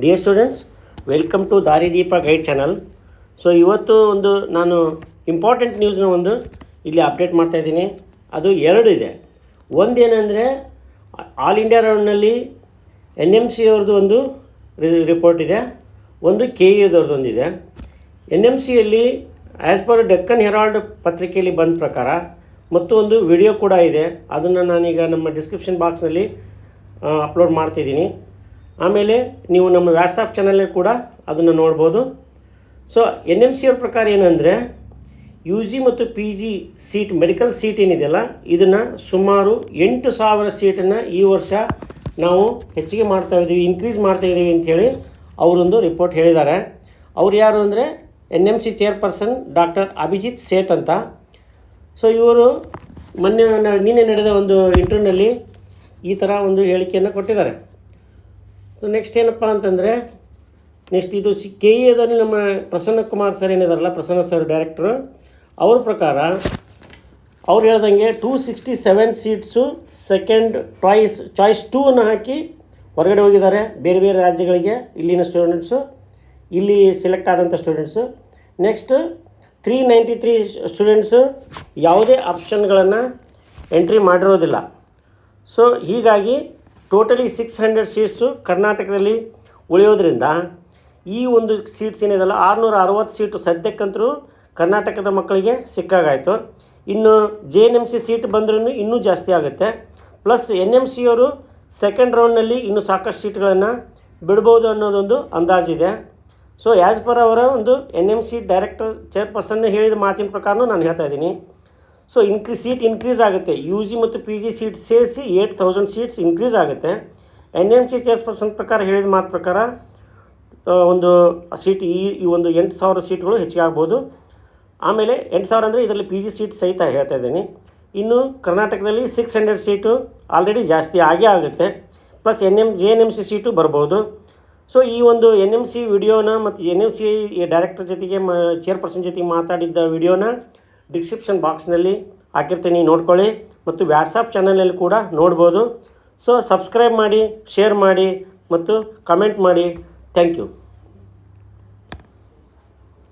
Dear students, welcome to Daarideepa guide channel. So ಇವತ್ತು ಒಂದು ನಾನು ಇಂಪಾರ್ಟೆಂಟ್ ನ್ಯೂಸ್ನ ಒಂದು ಇಲ್ಲಿ ಅಪ್ಡೇಟ್ ಮಾಡ್ತಾಯಿದ್ದೀನಿ. ಅದು ಎರಡು ಇದೆ. ಒಂದೇನೆಂದರೆ ಆಲ್ ಇಂಡಿಯಾ ರೌಂಡ್ನಲ್ಲಿ NMC ಅವ್ರದ್ದು ಒಂದು ರಿಪೋರ್ಟ್ ಇದೆ, ಒಂದು KEದವ್ರದ್ದು ಒಂದಿದೆ. NMCಯಲ್ಲಿ ಆ್ಯಸ್ ಪರ್ ಡೆಕ್ಕನ್ ಹೆರಾಲ್ಡ್ ಪತ್ರಿಕೆಯಲ್ಲಿ ಬಂದ ಪ್ರಕಾರ ಮತ್ತು ಒಂದು ವಿಡಿಯೋ ಕೂಡ ಇದೆ. ಅದನ್ನು ನಾನೀಗ ನಮ್ಮ ಡಿಸ್ಕ್ರಿಪ್ಷನ್ ಬಾಕ್ಸ್ನಲ್ಲಿ ಅಪ್ಲೋಡ್ ಮಾಡ್ತಿದ್ದೀನಿ. ಆಮೇಲೆ ನೀವು ನಮ್ಮ ವಾಟ್ಸಪ್ ಚಾನಲಲ್ಲಿ ಕೂಡ ಅದನ್ನು ನೋಡ್ಬೋದು. ಸೊ NMC ಅವ್ರ ಪ್ರಕಾರ ಏನಂದರೆ UG ಮತ್ತು PG ಸೀಟ್, ಮೆಡಿಕಲ್ ಸೀಟ್ ಏನಿದೆಯಲ್ಲ, ಇದನ್ನು ಸುಮಾರು 8,000 ಸೀಟನ್ನು ಈ ವರ್ಷ ನಾವು ಹೆಚ್ಚಿಗೆ ಮಾಡ್ತಾಯಿದ್ದೀವಿ, ಇನ್ಕ್ರೀಸ್ ಮಾಡ್ತಾಯಿದ್ದೀವಿ ಅಂಥೇಳಿ ಅವರೊಂದು ರಿಪೋರ್ಟ್ ಹೇಳಿದ್ದಾರೆ. ಅವ್ರು ಯಾರು ಅಂದರೆ NMC chairperson doctor Abhijit Seth ಅಂತ. ಸೊ ಇವರು ನಿನ್ನೆ ನಡೆದ ಒಂದು ಇಂಟರ್ವ್ಯೂನಲ್ಲಿ ಈ ಥರ ಒಂದು ಹೇಳಿಕೆಯನ್ನು ಕೊಟ್ಟಿದ್ದಾರೆ. ಸೊ ನೆಕ್ಸ್ಟ್ ಏನಪ್ಪ ಅಂತಂದರೆ, ನೆಕ್ಸ್ಟ್ ಇದು KEದಲ್ಲಿ ನಮ್ಮ Prasanna Kumar sir ಏನಿದಾರಲ್ಲ, Prasanna sir director, ಅವ್ರ ಪ್ರಕಾರ ಅವ್ರು ಹೇಳ್ದಂಗೆ 267 ಸೀಟ್ಸು ಸೆಕೆಂಡ್ ಚಾಯ್ಸ್ 2 ಹಾಕಿ ಹೊರಗಡೆ ಹೋಗಿದ್ದಾರೆ ಬೇರೆ ಬೇರೆ ರಾಜ್ಯಗಳಿಗೆ. ಇಲ್ಲಿನ ಸ್ಟೂಡೆಂಟ್ಸು, ಇಲ್ಲಿ ಸೆಲೆಕ್ಟ್ ಆದಂಥ ಸ್ಟೂಡೆಂಟ್ಸು. ನೆಕ್ಸ್ಟ್ 393 ಸ್ಟೂಡೆಂಟ್ಸು ಯಾವುದೇ ಆಪ್ಷನ್ಗಳನ್ನು ಎಂಟ್ರಿ ಮಾಡಿರೋದಿಲ್ಲ. ಸೊ ಹೀಗಾಗಿ ಟೋಟಲಿ 600 ಸೀಟ್ಸು ಕರ್ನಾಟಕದಲ್ಲಿ ಉಳಿಯೋದ್ರಿಂದ ಈ ಒಂದು ಸೀಟ್ಸ್ ಏನಿದೆಲ್ಲ 660 ಸೀಟು ಸದ್ಯಕ್ಕಂತರೂ ಕರ್ನಾಟಕದ ಮಕ್ಕಳಿಗೆ ಸಿಕ್ಕಾಗಾಯಿತು. ಇನ್ನು JNMC ಸೀಟ್ ಬಂದ್ರೂ ಇನ್ನೂ ಜಾಸ್ತಿ ಆಗುತ್ತೆ. ಪ್ಲಸ್ NMC ಅವರು ಸೆಕೆಂಡ್ ರೌಂಡ್ನಲ್ಲಿ ಇನ್ನೂ ಸಾಕಷ್ಟು ಸೀಟ್ಗಳನ್ನು ಬಿಡ್ಬೋದು ಅನ್ನೋದೊಂದು ಅಂದಾಜಿದೆ. ಸೊ ಆ್ಯಸ್ ಪರ್ ಅವರ ಒಂದು NMC ಡೈರೆಕ್ಟರ್ ಚೇರ್ಪರ್ಸನ್ ಹೇಳಿದ ಮಾತಿನ ಪ್ರಕಾರನೂ ನಾನು ಹೇಳ್ತಾ ಇದ್ದೀನಿ. ಸೊ ಸೀಟ್ ಇನ್ಕ್ರೀಸ್ ಆಗುತ್ತೆ. UG ಮತ್ತು PG ಸೀಟ್ ಸೇರಿಸಿ 8,000 ಸೀಟ್ಸ್ ಇನ್ಕ್ರೀಸ್ ಆಗುತ್ತೆ. NMC ಚೇರ್ಪರ್ಸನ್ ಪ್ರಕಾರ ಹೇಳಿದ ಮಾತು ಪ್ರಕಾರ ಒಂದು ಸೀಟ್ ಈ ಒಂದು 8,000 ಸೀಟ್ಗಳು ಹೆಚ್ಚಿಗೆ ಆಗ್ಬೋದು. ಆಮೇಲೆ 8,000 ಅಂದರೆ ಇದರಲ್ಲಿ PG ಸೀಟ್ ಸಹಿತ ಹೇಳ್ತಾ ಇದ್ದೀನಿ. ಇನ್ನು ಕರ್ನಾಟಕದಲ್ಲಿ 600 ಸೀಟು ಆಲ್ರೆಡಿ ಜಾಸ್ತಿ ಆಗೇ ಆಗುತ್ತೆ. ಪ್ಲಸ್ JNMC ಸೀಟು ಬರ್ಬೋದು. ಸೊ ಈ ಒಂದು NMC ವಿಡಿಯೋನ ಮತ್ತು NMC ಡೈರೆಕ್ಟರ್ ಜೊತೆಗೆ ಚೇರ್ಪರ್ಸನ್ ಜೊತೆಗೆ ಮಾತಾಡಿದ್ದ ವಿಡಿಯೋನ ಡಿಸ್ಕ್ರಿಪ್ಷನ್ ಬಾಕ್ಸ್ನಲ್ಲಿ ಹಾಕಿರ್ತೀನಿ, ನೋಡ್ಕೊಳ್ಳಿ. ಮತ್ತು ವಾಟ್ಸಪ್ ಚಾನಲಲ್ಲಿ ಕೂಡ ನೋಡ್ಬೋದು. ಸೊ ಸಬ್ಸ್ಕ್ರೈಬ್ ಮಾಡಿ, ಶೇರ್ ಮಾಡಿ ಮತ್ತು ಕಮೆಂಟ್ ಮಾಡಿ. Thank you.